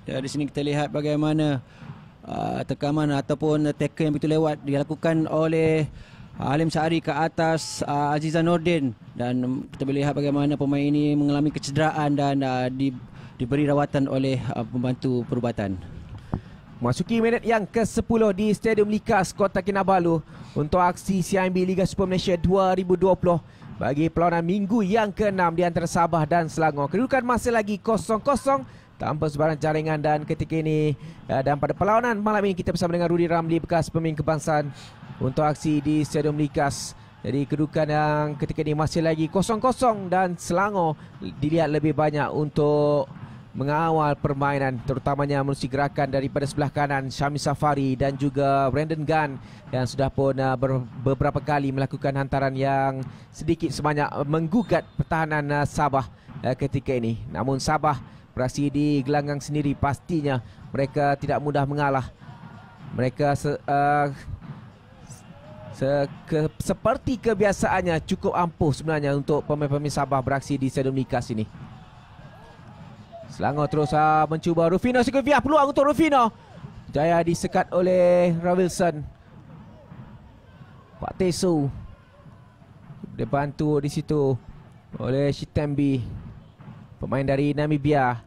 Di sini kita lihat bagaimana tekaman ataupun tackle yang begitu lewat dilakukan oleh Halim Syahri ke atas Azizah Nordin, dan kita boleh lihat bagaimana pemain ini mengalami kecederaan dan diberi rawatan oleh pembantu perubatan. Masuki minit yang ke-10 di Stadium Likas Kota Kinabalu untuk aksi CIMB Liga Super Malaysia 2020 bagi perlawanan minggu yang ke-6 di antara Sabah dan Selangor. Kedudukan masih lagi 0-0 tanpa sebarang jaringan, dan ketika ini dan pada perlawanan malam ini kita bersama dengan Rudy Ramli, bekas pemain kebangsaan, untuk aksi di Stadium Likas. Jadi kedudukan yang ketika ini masih lagi 0-0 dan Selangor dilihat lebih banyak untuk mengawal permainan, terutamanya menerusi gerakan daripada sebelah kanan Syami Safari dan juga Brandon Gunn yang sudah pun beberapa kali melakukan hantaran yang sedikit sebanyak menggugat pertahanan Sabah ketika ini. Namun Sabah beraksi di gelanggang sendiri, pastinya mereka tidak mudah mengalah. Mereka seperti kebiasaannya cukup ampuh sebenarnya untuk pemain-pemain Sabah beraksi di Stadium Likas ini. Selangor terus mencuba. Rufino Sigurvia, peluang untuk Rufino. Jaya disekat oleh Rawilson. Pak Tesu dibantu di situ oleh Shitembi, pemain dari Namibia.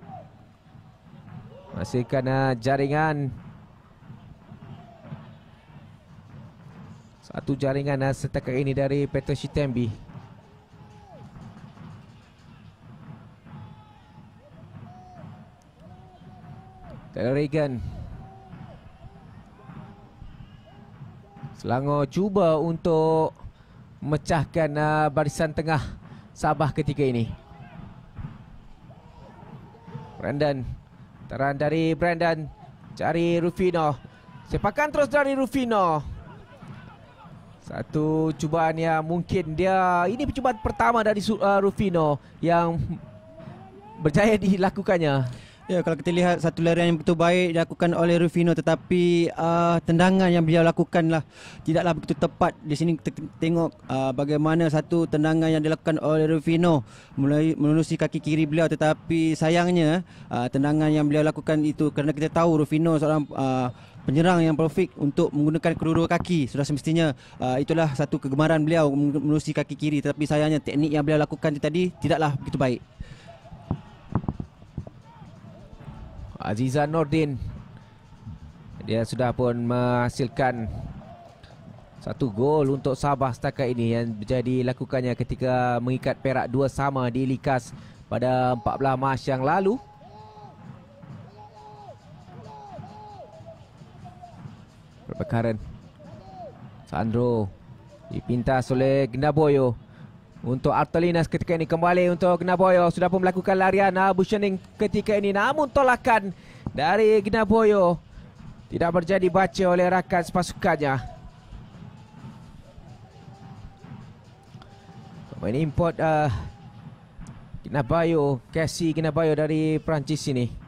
Masihkan jaringan. Satu jaringan setakat ini dari Peter Shitembi. Regan. Selangor cuba untuk memecahkan barisan tengah Sabah ketika ini. Brandon, taran dari Brandon, cari Rufino. Sepakan terus dari Rufino. Satu cubaan yang mungkin ini percubaan pertama dari Rufino yang berjaya dilakukannya. Ya, kalau kita lihat satu larian yang betul baik dilakukan oleh Rufino, tetapi tendangan yang beliau lakukanlah tidaklah begitu tepat. Di sini kita tengok bagaimana satu tendangan yang dilakukan oleh Rufino menerusi kaki kiri beliau, tetapi sayangnya tendangan yang beliau lakukan itu, kerana kita tahu Rufino seorang penyerang yang perfect untuk menggunakan kedua-dua kaki. Sudah semestinya itulah satu kegemaran beliau menerusi kaki kiri, tetapi sayangnya teknik yang beliau lakukan tadi tidaklah begitu baik. Azizah Nordin, dia sudah pun menghasilkan satu gol untuk Sabah setakat ini yang menjadi lakukannya ketika mengikat Perak 2-2 di Likas pada 14 Mac yang lalu. Perbekaran Sandro dipintas oleh Gnaboyo untuk Artelinas ketika ini, kembali untuk Gnaboyo, sudah pun melakukan larian Bushening ketika ini, namun tolakan dari Gnaboyo tidak berjadi baca oleh rakan sepasukannya. Pemain import Gnaboyo, Casey Gnaboyo dari Perancis ini.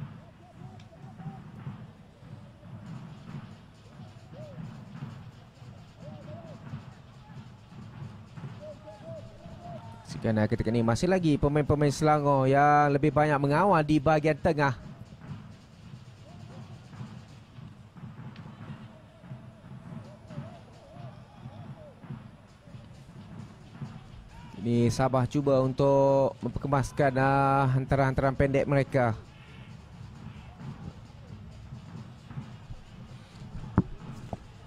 Kerana ketika ini masih lagi pemain-pemain Selangor yang lebih banyak mengawal di bahagian tengah. Ini Sabah cuba untuk memperkemaskan hantaran-hantaran pendek mereka.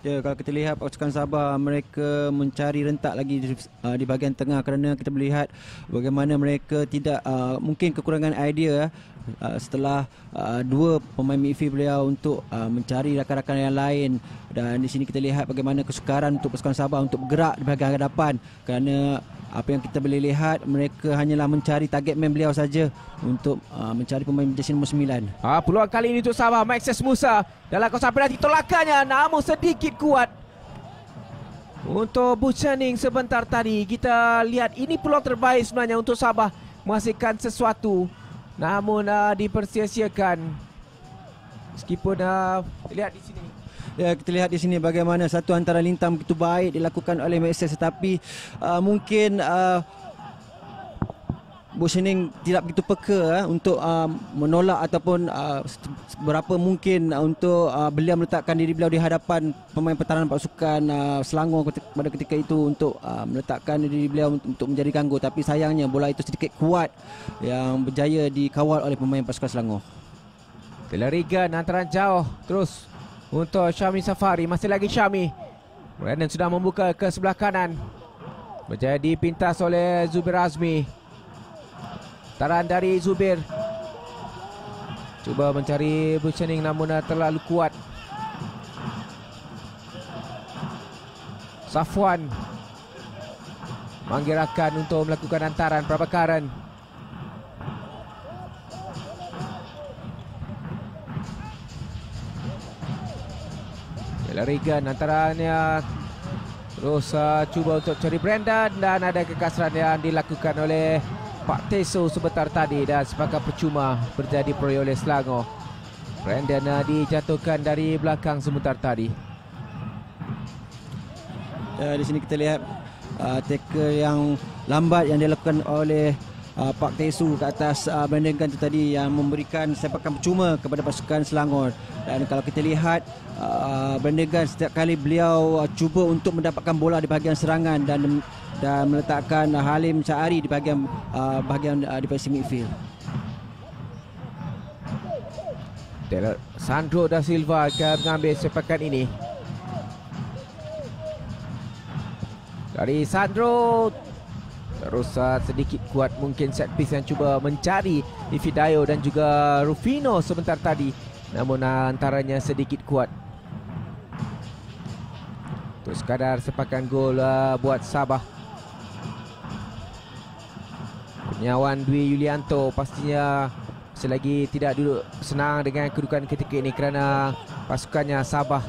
Ya, kalau kita lihat pasukan Sabah, mereka mencari rentak lagi di bahagian tengah, kerana kita melihat bagaimana mereka tidak mungkin kekurangan idea setelah dua pemain midfield beliau untuk mencari rakan-rakan yang lain. Dan di sini kita lihat bagaimana kesukaran untuk pasukan Sabah untuk bergerak di bahagian hadapan, kerana apa yang kita boleh lihat, mereka hanyalah mencari target man beliau saja untuk mencari pemain jersey nombor 9. Peluang kali ini untuk Sabah, Maxes Musa dalam kawasan penalti, tolakannya namun sedikit kuat untuk Bushening sebentar tadi. Kita lihat ini peluang terbaik sebenarnya untuk Sabah menghasilkan sesuatu, namun dipersia-siakan. Meskipun lihat di sini. Ya, kita lihat di sini bagaimana satu antara lintang begitu baik dilakukan oleh Maxes, tetapi mungkin Buchanan tidak begitu peka untuk menolak ataupun berapa mungkin untuk beliau meletakkan diri beliau di hadapan pemain pertahanan pasukan Selangor pada ketika itu untuk meletakkan diri beliau untuk menjadi ganggu. Tapi sayangnya bola itu sedikit kuat yang berjaya dikawal oleh pemain pasukan Selangor. Telerigan antaran jauh terus untuk Syami Safari. Masih lagi Syami. Brandon sudah membuka ke sebelah kanan. Berjaya dipintas oleh Zubir Azmi. Taran dari Zubir. Cuba mencari Buchanan namun terlalu kuat. Safwan menggerakkan untuk melakukan antaran Prabhakaran. Regan antarannya terus cuba untuk cari Brandon dan ada kekasaran yang dilakukan oleh Pak Teso sebentar tadi dan sepakat percuma berjadi peroleh oleh Selangor. Brandon dijatuhkan dari belakang sebentar tadi. Di sini kita lihat tackle yang lambat yang dilakukan oleh Pak Tesu ke atas Brandon Gunn tadi yang memberikan sepakan percuma kepada pasukan Selangor. Dan kalau kita lihat Brandon Gunn setiap kali beliau cuba untuk mendapatkan bola di bahagian serangan dan meletakkan Halim Syahari di bahagian defensive midfield. Sandro da Silva akan mengambil sepakan ini. Dari Sandro terus sedikit kuat mungkin set piece yang cuba mencari Ifidayo dan juga Rufino sebentar tadi. Namun antaranya sedikit kuat. Untuk sekadar sepakan gol buat Sabah. Kurniawan Dwi Yulianto pastinya selagi tidak duduk senang dengan kedudukan ketika ini kerana pasukannya Sabah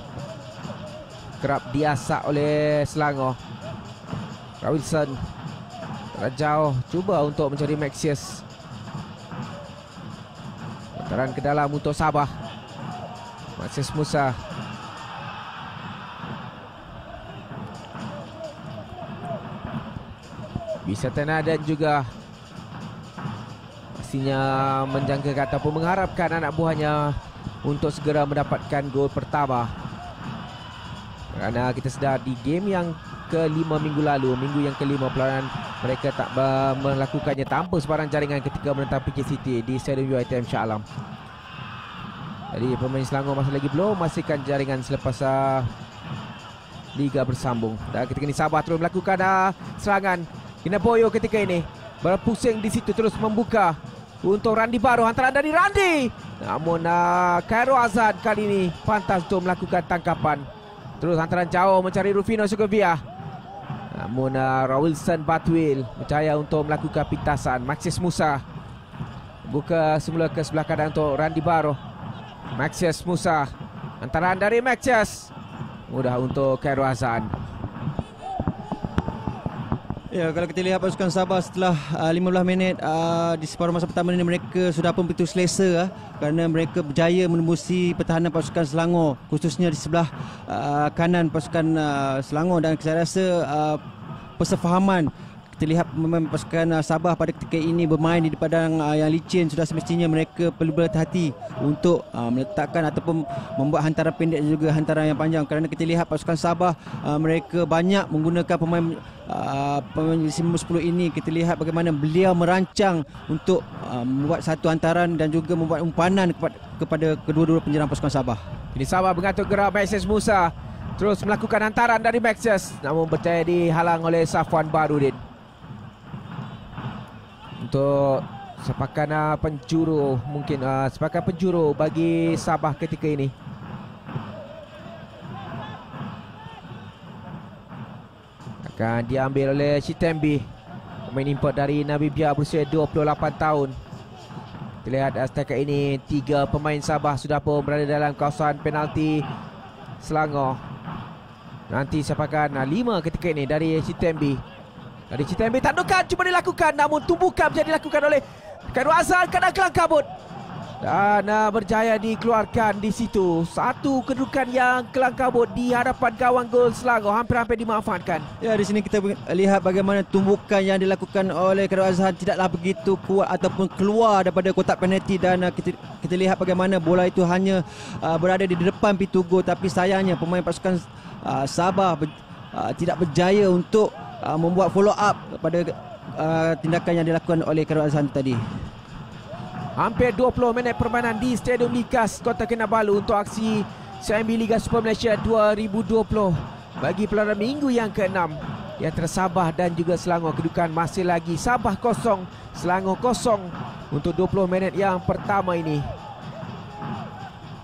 kerap diasak oleh Selangor. Wilson terjauh cuba untuk mencari Maxius. Antaran ke dalam untuk Sabah. Maxius Musa. Bisa tenang dan juga pastinya menjangkakan ataupun mengharapkan anak buahnya untuk segera mendapatkan gol pertama. Kerana kita sedar di game yang ke-5 minggu lalu, minggu yang ke-5 perlawanan mereka tak melakukannya tanpa sebarang jaringan ketika menentang PK City di Stadium UiTM Shah Alam. Jadi pemain Selangor masih lagi belum memastikan jaringan selepas Liga bersambung. Dan ketika ini Sabah terus melakukan serangan. Kinaboyo ketika ini berpusing di situ terus membuka untuk Randi Baru. Hantaran dari Randi. Namun Khairul Azad kali ini pantas untuk melakukan tangkapan. Terus hantaran jauh mencari Rufino Sugovia. Namun Wilson Batwil berjaya untuk melakukan pintasan. Maxius Musa buka semula ke sebelah kanan untuk Randi Baru. Maxius Musa. Hantaran dari Maxius. Mudah untuk Khairul Azad. Ya, kalau kita lihat pasukan Sabah setelah 15 minit di separuh masa pertama ini mereka sudah pun begitu selesa kerana mereka berjaya menembusi pertahanan pasukan Selangor, khususnya di sebelah kanan pasukan Selangor, dan saya rasa persefahaman kita lihat pemain pasukan Sabah pada ketika ini bermain di padang yang licin. Sudah semestinya mereka perlu berhati-hati untuk meletakkan ataupun membuat hantaran pendek dan juga hantaran yang panjang, kerana kita lihat pasukan Sabah mereka banyak menggunakan pemain nombor 10 ini. Kita lihat bagaimana beliau merancang untuk membuat satu hantaran dan juga membuat umpanan kepada kedua-dua penyerang pasukan Sabah. Ini Sabah mengatur gerak Maxius Musa. Terus melakukan hantaran dari Maxius, namun berjaya dihalang oleh Safwan Barudin. Untuk sepakan penjuru, mungkin sepakan penjuru bagi Sabah ketika ini. Akan diambil oleh Chitembi, pemain import dari Namibia berusia 28 tahun. Kita lihat setakat ini 3 pemain Sabah sudah pun berada dalam kawasan penalti Selangor. Nanti sepakan 5 ketika ini dari Chitembi. Dari Chitembi tandukan cuba dilakukan, namun tumbukan bisa dilakukan oleh Khairul Azad. Kadang kelang kabut. Dan berjaya dikeluarkan di situ. Satu kedudukan yang kelang kabut di hadapan gawang gol Selangor, hampir-hampir dimanfaatkan. Ya, di sini kita lihat bagaimana tumbukan yang dilakukan oleh Khairul Azhan tidaklah begitu kuat ataupun keluar daripada kotak penalti, dan kita lihat bagaimana bola itu hanya berada di depan pintu gol, tapi sayangnya pemain pasukan Sabah tidak berjaya untuk membuat follow up pada tindakan yang dilakukan oleh Khairul Azhan tadi. Hampir 20 minit permainan di Stadium Likas Kota Kinabalu untuk aksi CIMB Liga Super Malaysia 2020 bagi perlawanan minggu yang ke-6 di antara Sabah dan juga Selangor. Kedudukan masih lagi Sabah 0, Selangor 0 untuk 20 minit yang pertama ini.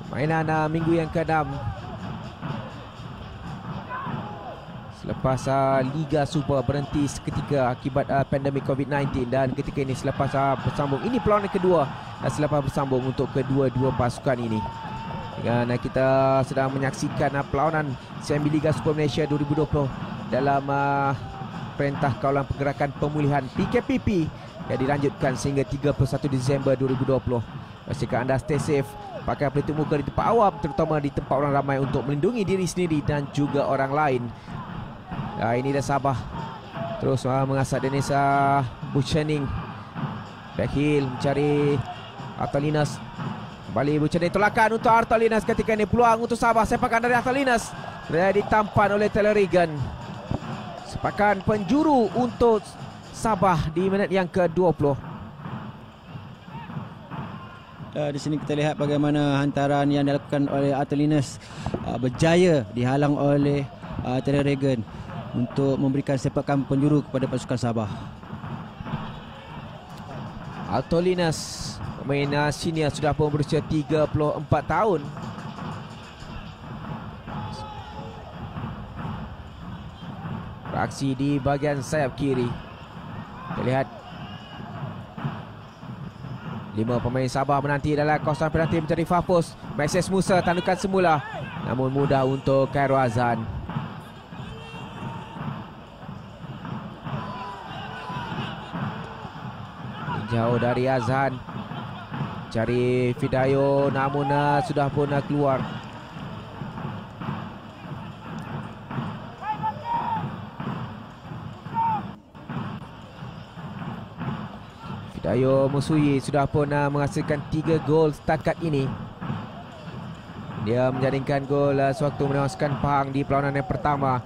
Permainan minggu yang ke-6 selepas Liga Super berhenti seketika akibat pandemik COVID-19, dan ketika ini selepas bersambung, ini perlawanan kedua selepas bersambung untuk kedua-dua pasukan ini. Dan kita sedang menyaksikan perlawanan CIMB Liga Super Malaysia 2020 dalam Perintah Kawalan Pergerakan Pemulihan PKPP yang dilanjutkan sehingga 31 Disember 2020. Pastikan anda stay safe, pakai pelitup muka di tempat awam, terutama di tempat orang ramai, untuk melindungi diri sendiri dan juga orang lain. Ini dah Sabah terus mengasah Dennis Buchaning. Bakhil mencari Artalinas. Kembali Buchaning, tolakan untuk Artalinas. Ketika ini peluang untuk Sabah, sepakan dari Artalinas ditampan oleh Taylor Regan. Sepakan penjuru untuk Sabah di minit yang ke-20. Di sini kita lihat bagaimana hantaran yang dilakukan oleh Artalinas berjaya dihalang oleh Taylor Regan untuk memberikan sepakan penjuru kepada pasukan Sabah. Artalinas, pemain senior, sudah pun berusia 34 tahun. Beraksi di bahagian sayap kiri. Kita lihat 5 pemain Sabah menanti dalam kawasan penalti mencari Fafus. Maxes Musa, tandukan semula, namun mudah untuk Khairul Azhan. Jauh dari Azhan, cari Fidayo, namun sudah pun keluar. Fidayo Musui sudah pun menghasilkan 3 gol setakat ini. Dia menjaringkan gol sewaktu menewaskan Pahang di perlawanan yang pertama,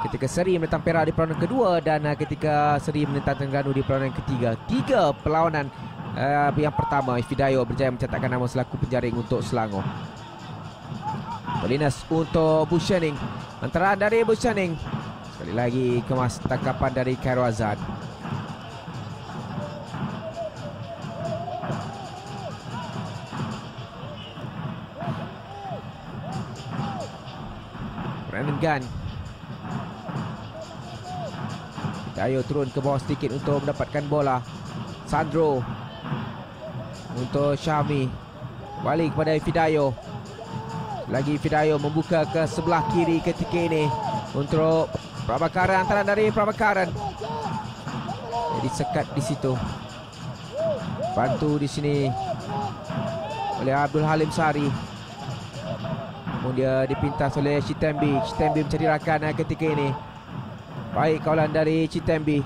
ketika seri menentang Perak di perlawanan kedua, dan ketika seri menentang Terengganu di perlawanan ketiga. 3 perlawanan yang pertama, Fidayo berjaya mencetakkan nama selaku penjaring untuk Selangor. Polinas untuk Buchaning, antaran dari Buchaning, sekali lagi kemas tangkapan dari Khairul Azhan. Brandon Gunn. Fidayo turun ke bawah sedikit untuk mendapatkan bola. Sandro untuk Syahmi, balik kepada Fidayo. Lagi Fidayo membuka ke sebelah kiri ketika ini untuk Prabhakaran, antaran dari Prabhakaran. Jadi sekat di situ. Bantu di sini oleh Abdul Halim Sari. Namun dia dipintas oleh Chitembi. Chitembi mencari rakan ketika ini. Baik kawalan dari Chitembi.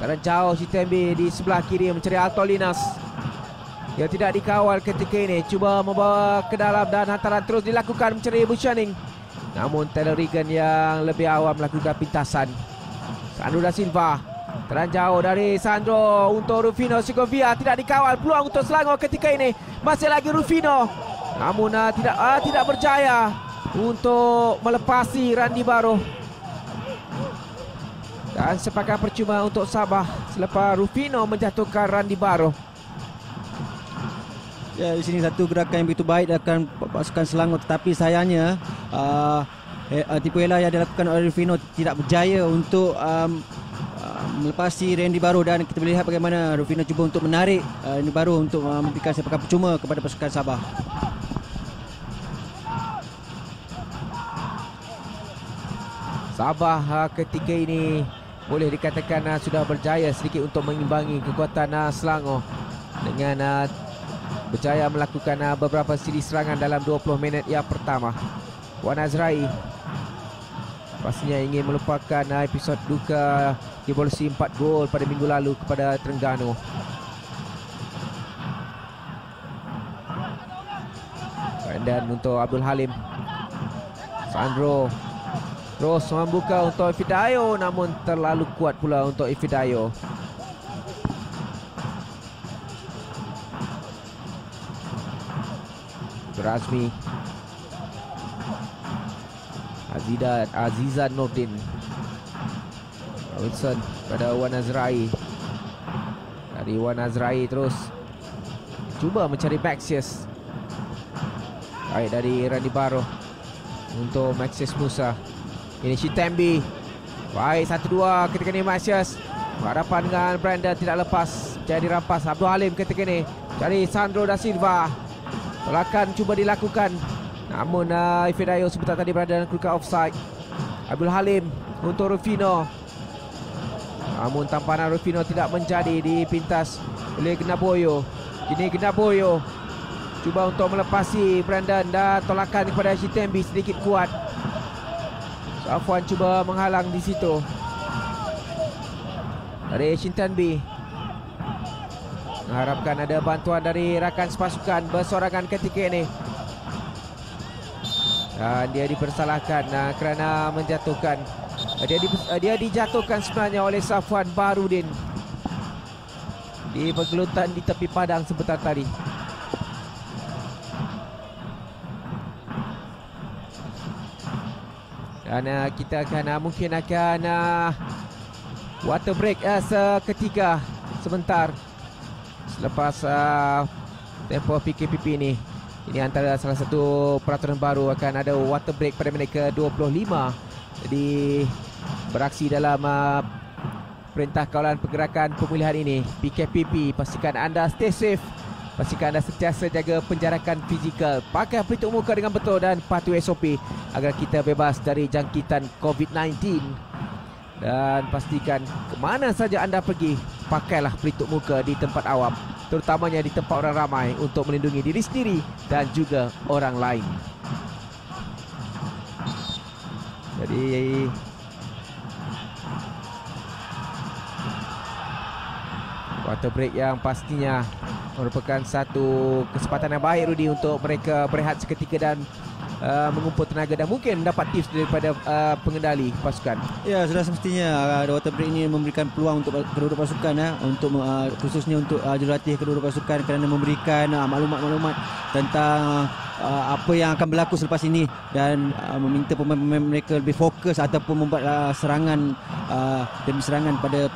Karena jauh Chitembi di sebelah kiri mencari Artalinas. Dia tidak dikawal ketika ini. Cuba membawa ke dalam dan hantaran terus dilakukan mencari Buchaning. Namun Taylor Regan yang lebih awal melakukan pintasan. Sandro da Silva. Teranjau dari Sandro untuk Rufino Segovia. Tidak dikawal, peluang untuk Selangor ketika ini. Masih lagi Rufino. Namun tidak berjaya untuk melepasi Randi Baroh. Dan sepakan percuma untuk Sabah selepas Rufino menjatuhkan Randi Baroh. Ya, di sini satu gerakan yang begitu baik dilakukan pasukan Selangor, tetapi sayangnya tipu elah yang dilakukan oleh Rufino tidak berjaya untuk melepasi Randy Baroh, dan kita boleh lihat bagaimana Rufino cuba untuk menarik Randy Baroh untuk memberikan sepakan percuma kepada pasukan Sabah. Sabah ketika ini boleh dikatakan sudah berjaya sedikit untuk mengimbangi kekuatan Selangor dengan berjaya melakukan beberapa siri serangan dalam 20 minit yang pertama. Wan Azrai pastinya ingin melupakan episod duka devolusi 4 gol pada minggu lalu kepada Terengganu. Dan untuk Abdul Halim, Sandro terus membuka untuk Ifidayo, namun terlalu kuat pula untuk Ifidayo. Razmi, Azizan Nordin, Wilson pada Wan Azrai. Dari Wan Azrai terus cuba mencari Maxius. Baik dari Randy Barrow untuk Maxius Musa. Ini Shitembi. Baik 1-2 ketika ini Maxius. Hadapan dengan Brandon tidak lepas. Jadi rampas Abdul Halim ketika ini. Cari Sandro da Silva. Tolakan cuba dilakukan. Namun Ifidayo sebentar tadi berada dalam kedudukan offside. Abdul Halim untuk Rufino. Namun tampanan Rufino tidak menjadi, dipintas oleh Genaboyo. Kini Genaboyo cuba untuk melepasi Brandon dan tolakan kepada Shitembi sedikit kuat. Afwan cuba menghalang di situ. Dari Shitembi mengharapkan ada bantuan dari rakan sepasukan bersorangan ketika ini. Dan dia dipersalahkan kerana menjatuhkan. Dia dijatuhkan sebenarnya oleh Safwan Barudin di pergelutan di tepi padang sebentar tadi. Dan kita akan mungkin akan water break seketika sebentar selepas tempoh PKPP ini. Ini antara salah satu peraturan baru, akan ada water break pada minit ke-25. Jadi beraksi dalam Perintah Kawalan Pergerakan Pemulihan ini, PKPP. Pastikan anda stay safe. Pastikan anda sentiasa jaga penjarakan fizikal, pakai pelitup muka dengan betul dan patuhi SOP agar kita bebas dari jangkitan COVID-19. Dan pastikan ke mana saja anda pergi, pakailah pelitup muka di tempat awam, terutamanya di tempat orang ramai, untuk melindungi diri sendiri dan juga orang lain. Jadi water break yang pastinya merupakan satu kesempatan yang baik, Rudy, untuk mereka berehat seketika dan mengumpul tenaga dan mungkin mendapat tips daripada pengendali pasukan. Ya, sudah semestinya water break ini memberikan peluang untuk kedua-dua pasukan, untuk khususnya untuk jurulatih kedua-dua pasukan, kerana memberikan maklumat-maklumat tentang apa yang akan berlaku selepas ini, dan meminta pemain-pemain mereka lebih fokus ataupun membuat serangan demi serangan pada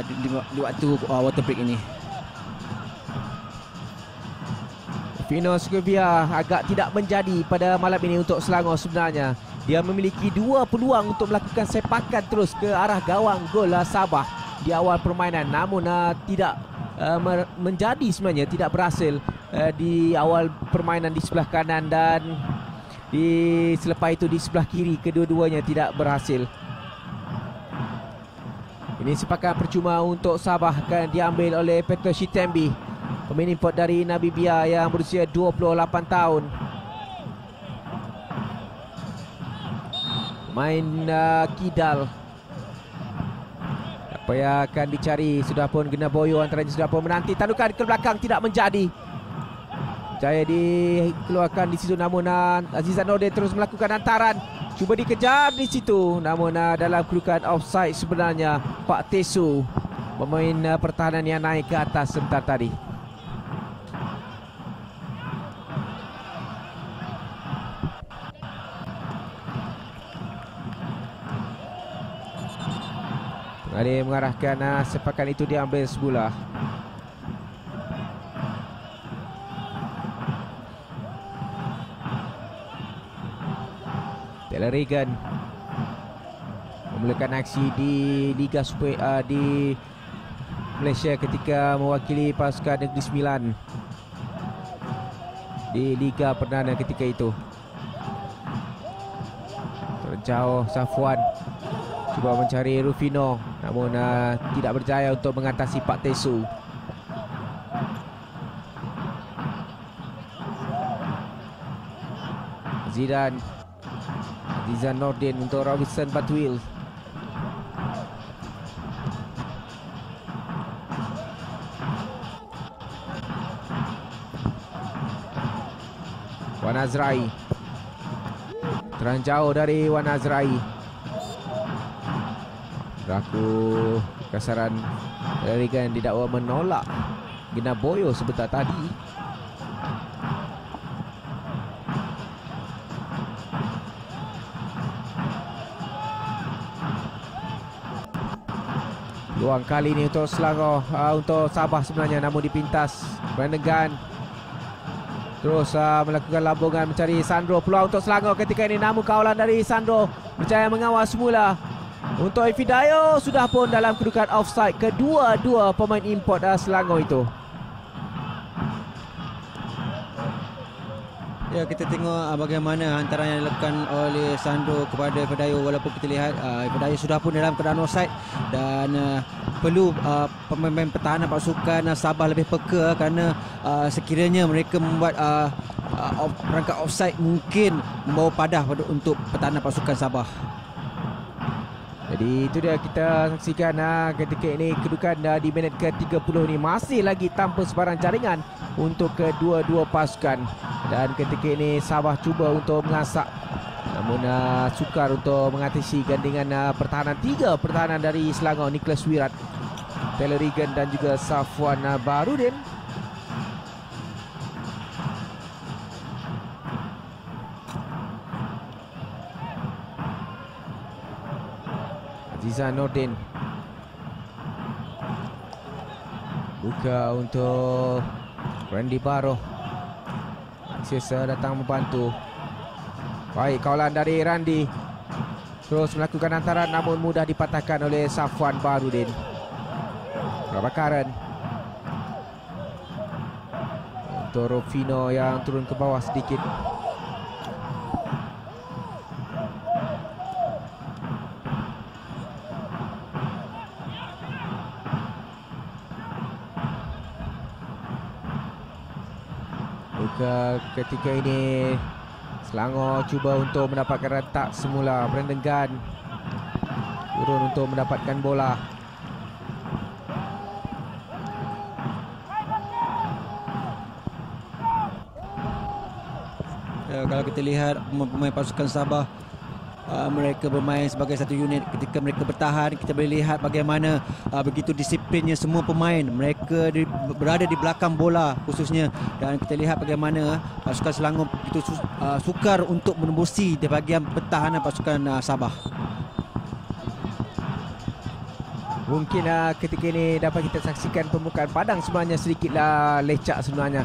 di waktu water break ini. Vino Sugevia agak tidak menjadi pada malam ini untuk Selangor sebenarnya. Dia memiliki dua peluang untuk melakukan sepakan terus ke arah gawang gol Sabah di awal permainan, namun tidak menjadi sebenarnya, tidak berhasil di awal permainan di sebelah kanan, dan selepas itu di sebelah kiri kedua-duanya tidak berhasil. Ini sepakan percuma untuk Sabah, akan diambil oleh Peter Shitembi, pemain import dari Namibia yang berusia 28 tahun. Main kidal. Apa yang akan dicari, sudah pun Genaboyo antaranya sudah pun menanti, tandukan ke belakang tidak menjadi. Jaya dikeluarkan di situ, namun Azizan Nordin terus melakukan hantaran, cuba dikejar di situ, namun dalam kedudukan offside sebenarnya Pak Tesu, pemain pertahanan yang naik ke atas sebentar tadi. Pengalih mengarahkan sepakan itu diambil semula. Taylor Regan memulakan aksi di Liga Super di Malaysia ketika mewakili pasukan Negeri Sembilan di Liga Perdana ketika itu. Terjauh Safwan cuba mencari Rufino, namun tidak berjaya untuk mengatasi Pak Tesu. Zizan Nordin untuk Robinson Batuil. Wan Azrai. Teranjauh dari Wan Azrai. Berlaku kasaran Regan didakwa menolak Gina Boyo sebentar tadi. Luang kali ini untuk Selangor, untuk Sabah sebenarnya, namun dipintas. Brandon Gunn terus melakukan lambungan mencari Sandro. Peluang untuk Selangor ketika ini, namun kawalan dari Sandro berjaya mengawal semula. Untuk Efidayo sudah pun dalam kedudukan offside kedua-dua pemain import Selangor itu. Ya, kita tengok bagaimana hantaran yang dilakukan oleh Sandro kepada Efidayo, walaupun kita lihat Efidayo sudah pun dalam keadaan offside dan perlu pemain pertahanan pasukan Sabah lebih peka kerana sekiranya mereka membuat perangkap offside mungkin membawa padah untuk pertahanan pasukan Sabah. Jadi itu dia kita saksikan ketika ini kedudukan di minit ke-30 ni masih lagi tanpa sebarang jaringan untuk kedua-dua pasukan. Dan ketika ini Sabah cuba untuk mengasak, namun sukar untuk mengatasi gandingan pertahanan. Tiga pertahanan dari Selangor, Nicholas Wirat, Taylor Regan dan juga Safwan Barudin. Zizan Nordin buka untuk Randy Baroh. Sisa datang membantu. Baik, kawalan dari Randy terus melakukan hantaran, namun mudah dipatahkan oleh Safwan Barudin. Prabakaran untuk Rufino yang turun ke bawah sedikit. Ketika ini Selangor cuba untuk mendapatkan retak semula. Brandon Gunn turun untuk mendapatkan bola. Ya, kalau kita lihat pemain pasukan Sabah, mereka bermain sebagai satu unit. Ketika mereka bertahan, kita boleh lihat bagaimana begitu disiplinnya semua pemain. Mereka berada di belakang bola khususnya, dan kita lihat bagaimana pasukan Selangor begitu sukar untuk menembusi di bahagian pertahanan pasukan Sabah. Mungkin ketika ini dapat kita saksikan pembukaan padang sebenarnya sedikitlah lecak sebenarnya,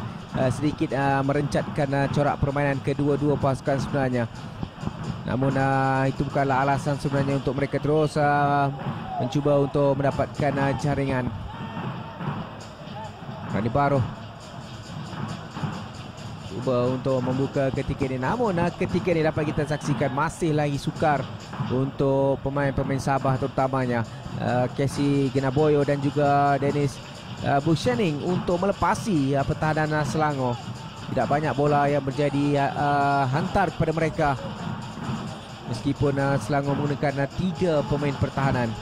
sedikit merencatkan corak permainan kedua-dua pasukan sebenarnya. Namun itu bukanlah alasan sebenarnya untuk mereka terus mencuba untuk mendapatkan jaringan. Randy Baroh cuba untuk membuka ketika ini, namun ketika ini dapat kita saksikan masih lagi sukar untuk pemain-pemain Sabah, terutamanya Casey Ginaboyo dan juga Dennis Bushening untuk melepasi pertahanan Selangor. Tidak banyak bola yang menjadi hantar kepada mereka, meskipun Selangor menggunakan 3 pemain pertahanan.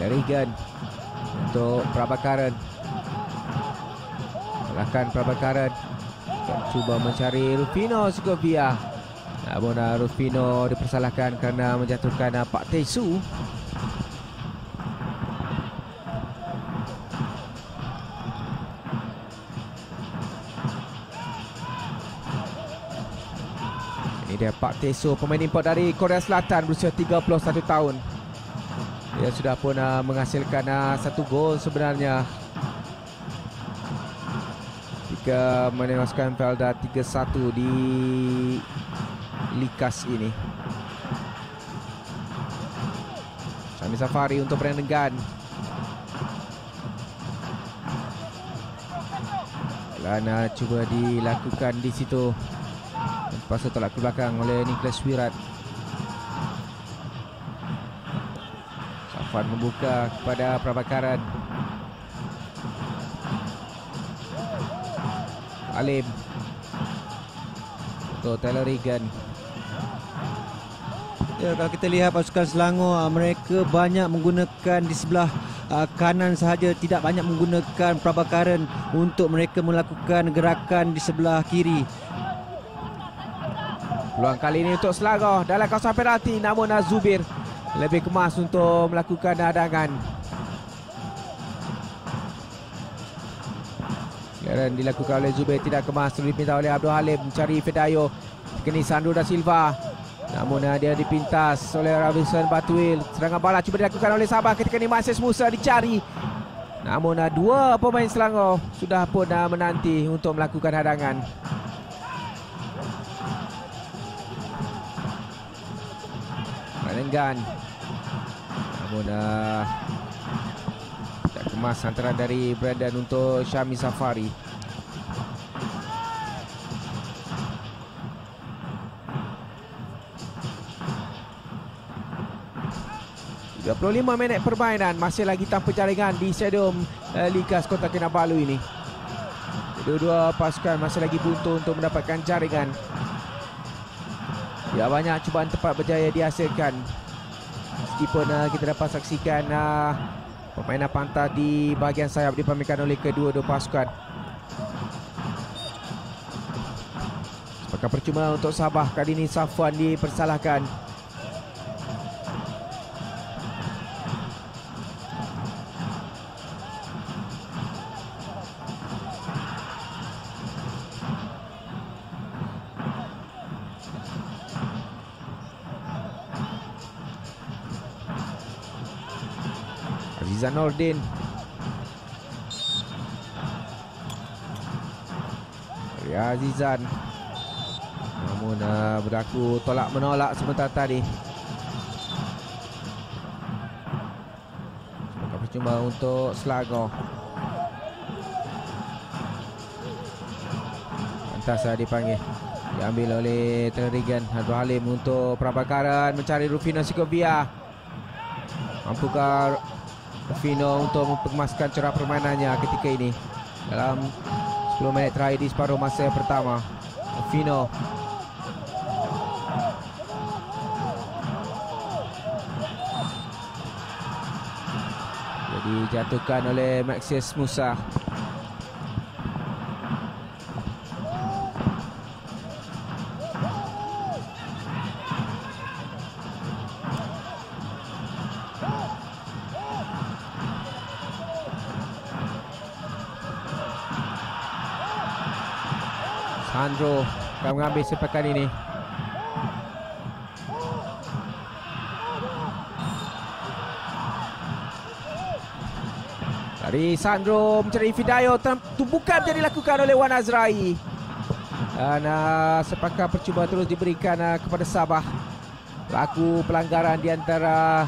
Regan untuk Prabakaran. Belakang Prabakaran cuba mencari Rufino Segovia, namun Rufino dipersalahkan kerana menjatuhkan Pak Tesu. Ini dia Pak Teso, pemain import dari Korea Selatan berusia 31 tahun. Dia sudah pun menghasilkan 1 gol sebenarnya jika menewaskan Felda 3-1 di Likas ini. Sami Safari untuk Brandon Gunn. Dan cuba dilakukan di situ. Pasal tolak ke belakang oleh Nicholas Wirat. Safwan membuka kepada Prabakaran. Halim untuk Taylor Regan. Ya, kalau kita lihat pasukan Selangor, mereka banyak menggunakan di sebelah kanan sahaja, tidak banyak menggunakan Prabhakaran untuk mereka melakukan gerakan di sebelah kiri. Peluang kali ini untuk Selangor dalam kawasan penalti, namun Zubir lebih kemas untuk melakukan hadangan. Karen dilakukan oleh Zubir, tidak kemas, terus dipinta oleh Abdul Halim mencari Fidayo. Kini Sandro da Silva, namun dia dipintas oleh Robinson Batuil. Serangan bala cuba dilakukan oleh Sabah ketika ini Moses Musa dicari, namun dua pemain Selangor sudah pun menanti untuk melakukan hadangan. Rengan, namun tak kemas hantaran dari Brandon untuk Syami Safari. ...25 minit permainan, masih lagi tanpa jaringan di Stadium Ligas Kota Kinabalu ini. Dua-dua pasukan masih lagi buntu untuk mendapatkan jaringan. Tidak banyak cubaan tepat berjaya dihasilkan. Meskipun kita dapat saksikan permainan pantas di bahagian sayap dipamerkan oleh kedua-dua pasukan. Sepakat percuma untuk Sabah, kali ini Safwan dipersalahkan. Azizan Nordin, Ria Azizan, namun berlaku tolak menolak sebentar tadi. Semoga percuma untuk Selangor. Pantas dipanggil, diambil oleh Terigan Abdul Halim untuk Prabhakaran mencari Rufino Sikovia. Mampukah Rufino untuk mengemaskan cerah permainannya ketika ini dalam 10 minit terakhir di separuh masa pertama? Rufino jadi dijatuhkan oleh Maxius Musa. Sandro akan mengambil sepakan ini. Dari Sandro mencari Fidayo, tumpukan jadi dilakukan oleh Wan Azrai. Dan sepakan percuma terus diberikan kepada Sabah. Pelaku pelanggaran di antara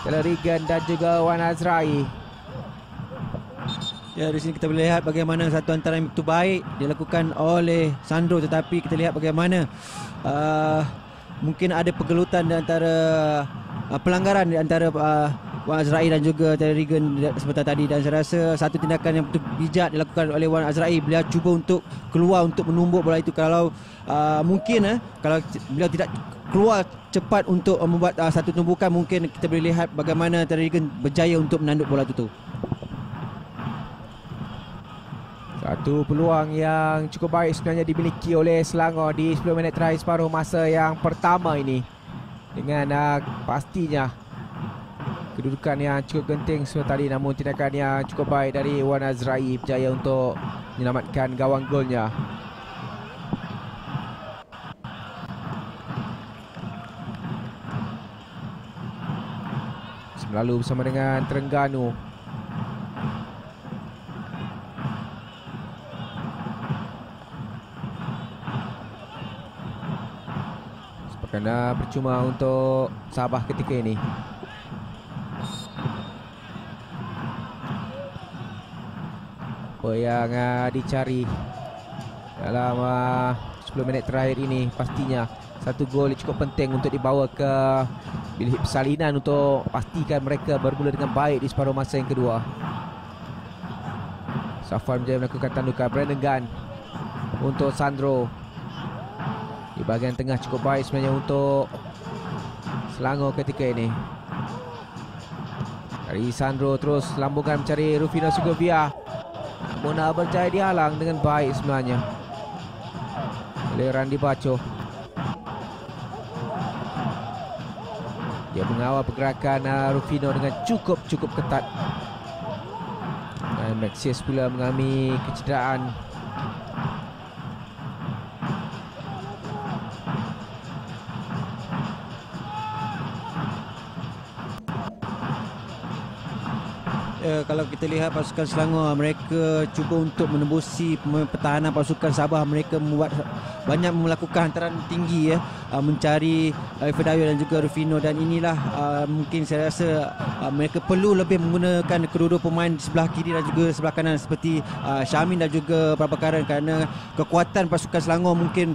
Taylor Regan dan juga Wan Azrai. Ya, di sini kita boleh lihat bagaimana satu hantaran yang begitu baik dilakukan oleh Sandro, tetapi kita lihat bagaimana mungkin ada pergelutan di antara pelanggaran di antara Wan Azrai dan juga Taylor Regan sebentar tadi, dan saya rasa satu tindakan yang betul bijak dilakukan oleh Wan Azrai. Beliau cuba untuk keluar untuk menumbuk bola itu. Kalau mungkin kalau beliau tidak keluar cepat untuk membuat satu tumbukan, mungkin kita boleh lihat bagaimana Taylor Regan berjaya untuk menanduk bola itu. Satu peluang yang cukup baik sebenarnya dimiliki oleh Selangor di 10 minit terakhir separuh masa yang pertama ini. Dengan pastinya kedudukan yang cukup genting seperti tadi, namun tindakan yang cukup baik dari Wan Azrai berjaya untuk menyelamatkan gawang golnya. Lalu bersama dengan Terengganu. Kerana percuma untuk Sabah ketika ini. Apa yang dicari dalam 10 minit terakhir ini, pastinya satu gol cukup penting untuk dibawa ke bilik persalinan untuk pastikan mereka bermula dengan baik di separuh masa yang kedua. Safwan berjaya melakukan tandukan. Brandon Gunn untuk Sandro. Di bahagian tengah cukup baik sebenarnya untuk Selangor ketika ini. Dari Sandro terus lambungkan mencari Rufino Segovia, namun berjaya dihalang dengan baik sebenarnya oleh Randy Baco. Dia mengawal pergerakan Rufino dengan cukup ketat. Dan Maxius pula mengalami kecederaan. Kalau kita lihat pasukan Selangor, mereka cuba untuk menembusi pertahanan pasukan Sabah. Mereka banyak melakukan hantaran tinggi mencari Fedayo dan juga Rufino, dan inilah mungkin saya rasa mereka perlu lebih menggunakan kedua-dua pemain di sebelah kiri dan juga sebelah kanan seperti Syamin dan juga Prabhakaran, kerana kekuatan pasukan Selangor mungkin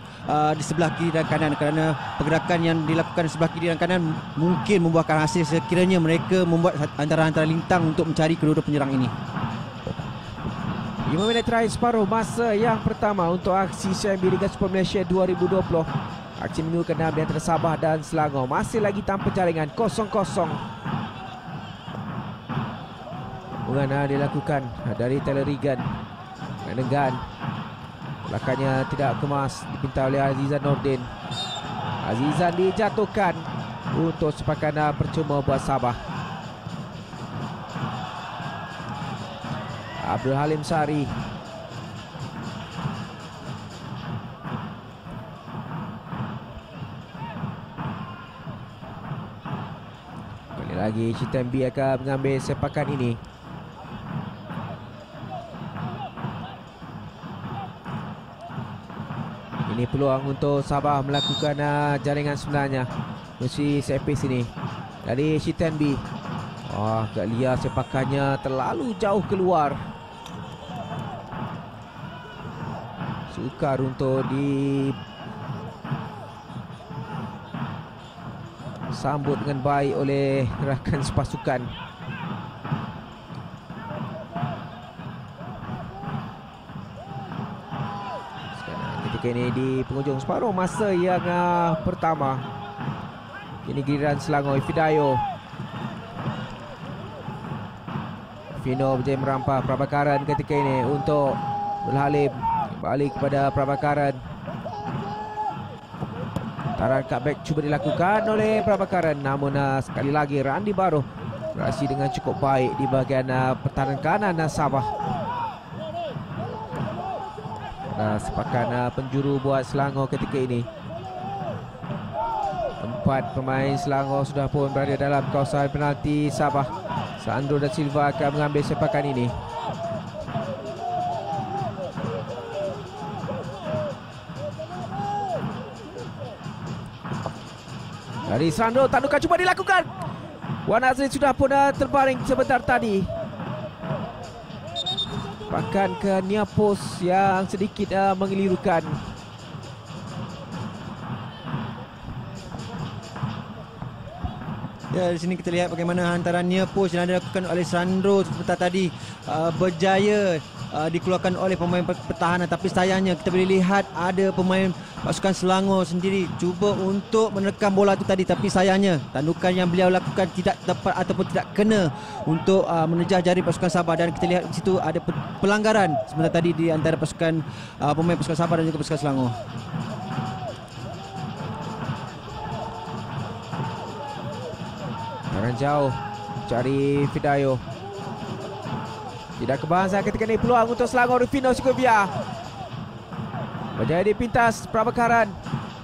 di sebelah kiri dan kanan, kerana pergerakan yang dilakukan di sebelah kiri dan kanan mungkin membuahkan hasil sekiranya mereka membuat hantaran-hantaran lintang untuk mencari kedua-dua penyerang ini. 5 minit terakhir separuh masa yang pertama untuk aksi CIMB Liga Super Malaysia 2020. Aksi minggu ke-6 di antara Sabah dan Selangor masih lagi tanpa jaringan, 0-0. Bungan dilakukan dari Taylor Regan. Menenggan. Belakangnya tidak kemas, dipinta oleh Azizan Nordin. Azizan dijatuhkan untuk sepakan percuma buat Sabah. Abdul Halim Sari. Kali lagi Chitembi akan mengambil sepakan ini. Ini peluang untuk Sabah melakukan jaringan sebenarnya. Mesti sepis ini dari Chitembi. Agak liar sepakannya, terlalu jauh keluar. Sukar untuk disambut dengan baik oleh rakan sepasukan. Sekarang ketika ini di penghujung separuh masa yang pertama. Ini giliran Selangor. Fidayo. Fino berjaya merampah Prabhakaran ketika ini untuk Halim. Balik kepada Prabhakaran. Taran cutback cuba dilakukan oleh Prabhakaran, namun sekali lagi Randy Baroh beraksi dengan cukup baik di bahagian pertahanan kanan Sabah. Sepakan penjuru buat Selangor ketika ini. 4 pemain Selangor sudah pun berada dalam kawasan penalti Sabah. Sandro da Silva akan mengambil sepakan ini. Dari Sandro, tandukan cuba dilakukan. Wan Azri sudah pun terbaring sebentar tadi. Bahkan ke Niapos yang sedikit mengelirukan. Ya, di sini kita lihat bagaimana hantaran near post yang dilakukan oleh Sandro sebentar tadi berjaya dikeluarkan oleh pemain pertahanan, tapi sayangnya kita boleh lihat ada pemain pasukan Selangor sendiri cuba untuk menekan bola itu tadi, tapi sayangnya tandukan yang beliau lakukan tidak tepat ataupun tidak kena untuk menejah jari pasukan Sabah, dan kita lihat di situ ada pelanggaran sebentar tadi di antara pasukan pemain pasukan Sabah dan juga pasukan Selangor. Orang jauh cari Fidayo. Tidak kebahasan ketika ini peluang untuk Selangor. Rufino Segovia berjaya dipintas Prabhakaran.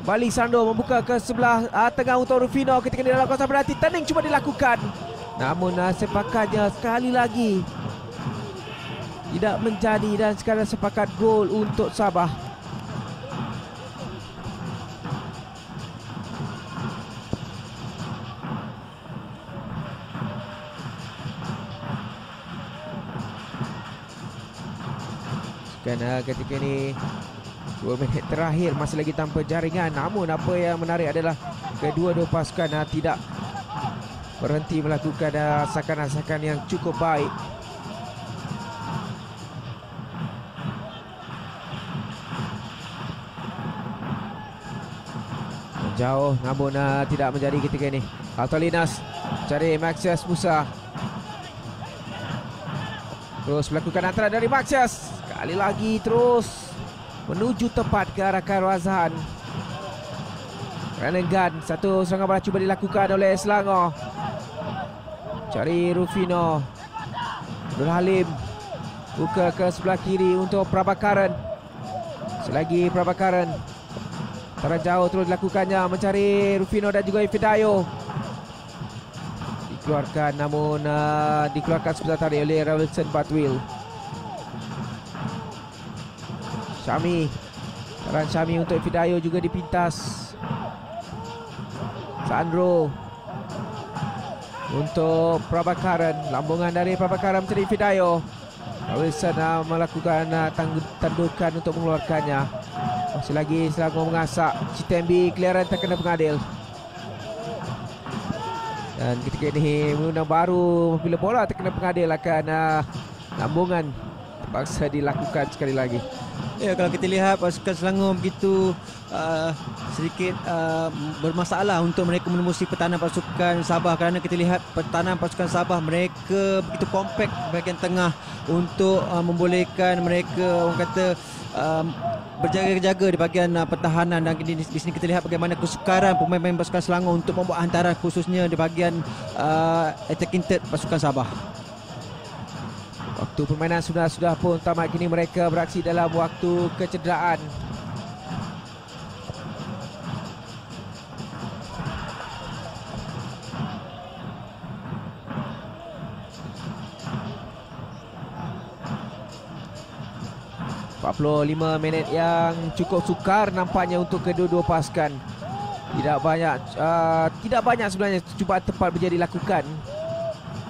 Kembali Sandro membuka ke sebelah tengah untuk Rufino ketika ini dalam kawasan penalti. Turning cuba dilakukan, namun sepakannya sekali lagi tidak menjadi, dan sekarang sepakat gol untuk Sabah. Dan ketika ini 2 minit terakhir masih lagi tanpa jaringan, namun apa yang menarik adalah kedua-dua pasukan tidak berhenti melakukan asakan-asakan yang cukup baik. Jauh namun tidak menjadi ketika ini. Altolinas cari Maxius Musa. Terus melakukan antara dari Maxius. Kali lagi terus menuju tepat ke arah Khairul Azhan. Renenggan, satu serangan bola cuba dilakukan oleh Selangor. Cari Rufino. Nur Halim buka ke sebelah kiri untuk Prabhakaran. Selagi Prabhakaran antara jauh terus dilakukannya, mencari Rufino dan juga Ifidayo. Dikeluarkan namun dikeluarkan sebentar tadi oleh Rawilson Batwil. Syami, saran Syami untuk Ifidayo juga dipintas. Sandro untuk Prabhakaran, lambungan dari Prabhakaran mencari Ifidayo. Wilson melakukan tandukan untuk mengeluarkannya. Masih lagi Selangor mengasak. Citembi clearance terkena pengadil. Dan ketika ini undang baru, bila bola terkena pengadil akan lambungan terpaksa dilakukan sekali lagi. Ya, kalau kita lihat pasukan Selangor begitu sedikit bermasalah untuk mereka menembusi pertahanan pasukan Sabah, kerana kita lihat pertahanan pasukan Sabah mereka begitu kompak bahagian tengah untuk membolehkan mereka orang kata berjaga-jaga di bahagian pertahanan. Dan di sini kita lihat bagaimana kesukaran pemain-pemain pasukan Selangor untuk membuat hantaran, khususnya di bahagian attacking third pasukan Sabah. Waktu permainan sudah pun tamat, kini mereka beraksi dalam waktu kecederaan. ...45 minit yang cukup sukar nampaknya untuk kedua-dua pasukan. Tidak banyak sebenarnya cubaan tepat menjadi dilakukan.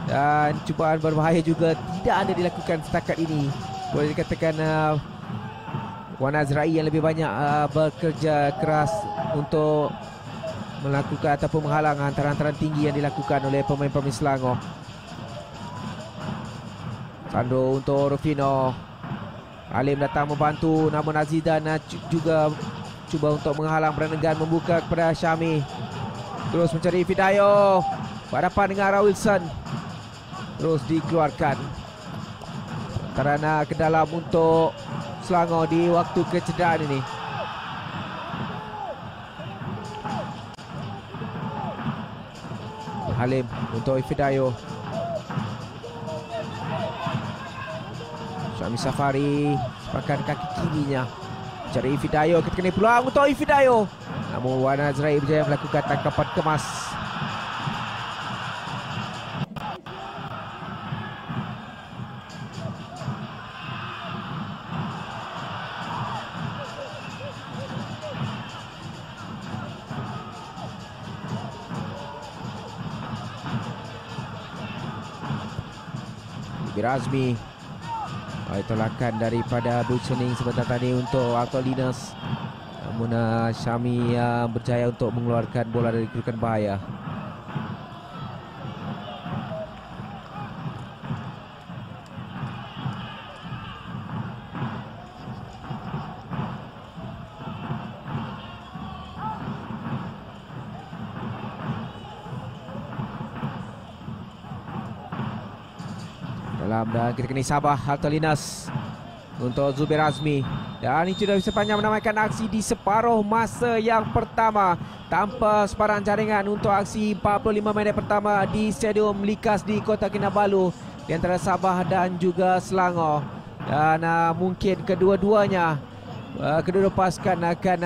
Dan cubaan berbahaya juga tidak ada dilakukan setakat ini. Boleh dikatakan Wan Azrai yang lebih banyak bekerja keras untuk melakukan ataupun menghalang hantaran-hantaran tinggi yang dilakukan oleh pemain-pemain Selangor. Sandro untuk Rufino. Alim datang membantu, namun Azidan juga cuba untuk menghalang. Renenggan membuka kepada Syami. Terus mencari Fidayo. Berhadapan dengan Rawilson. Terus dikeluarkan. Karena ke dalam untuk Selangor di waktu kecederaan ini. Halim untuk Ifidayo. Syami Safari sepakan kaki kirinya. Cari Ifidayo, ketika ini peluang untuk Ifidayo. Namun Wan Azrai berjaya melakukan tangkapan kemas. Razmi. Tolakan daripada Buchening sebentar tadi untuk Altolinas. Namun Syami berjaya untuk mengeluarkan bola dari kedudukan bahaya. Dan ketika ini Sabah, Altolinas untuk Zubir Azmi. Dan itu dah sepanjang menamakan aksi di separuh masa yang pertama. Tanpa sebarang jaringan untuk aksi 45 minit pertama di Stadium Likas di Kota Kinabalu di antara Sabah dan juga Selangor. Dan mungkin kedua-duanya, kedua-dua pasukan akan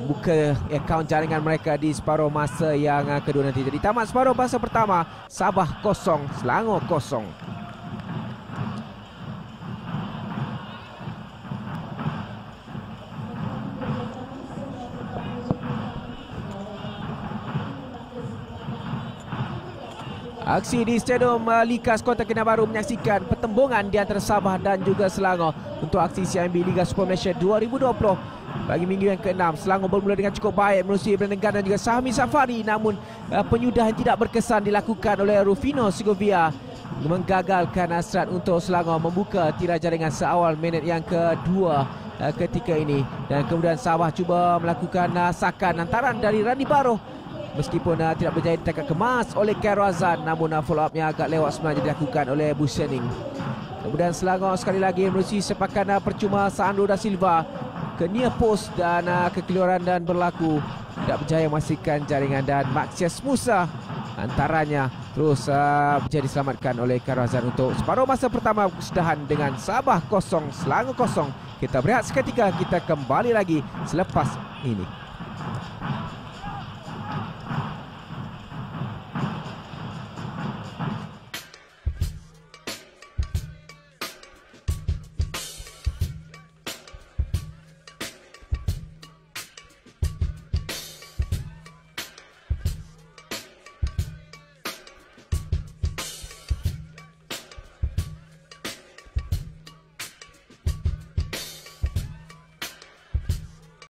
buka akaun jaringan mereka di separuh masa yang kedua nanti. Jadi tamat separuh masa pertama, Sabah 0, Selangor 0. Aksi di Stadium Likas Kota Kinabalu menyaksikan pertembungan di antara Sabah dan juga Selangor untuk aksi CIMB Liga Super Malaysia 2020. Bagi minggu yang ke-6, Selangor bermula dengan cukup baik menerusi Renenggan dan juga Syami Safari. Namun penyudahan tidak berkesan dilakukan oleh Rufino Segovia, menggagalkan hasrat untuk Selangor membuka tirai jaringan seawal minit yang kedua ketika ini. Dan kemudian Sabah cuba melakukan sakan hantaran dari Randi Baroh. Meskipun tidak berjaya ditangkap kemas oleh Khairul Azan, namun follow upnya agak lewat sebenarnya dilakukan oleh Busening. Kemudian Selangor sekali lagi menerusi sepakan percuma Sandro da Silva ke near post dan kekeliruan dan berlaku. Tidak berjaya memastikan jaringan dan Maxias Musa antaranya terus berjaya diselamatkan oleh Khairul Azan untuk separuh masa pertama kesudahan dengan Sabah 0, Selangor 0. Kita berehat seketika, kita kembali lagi selepas ini.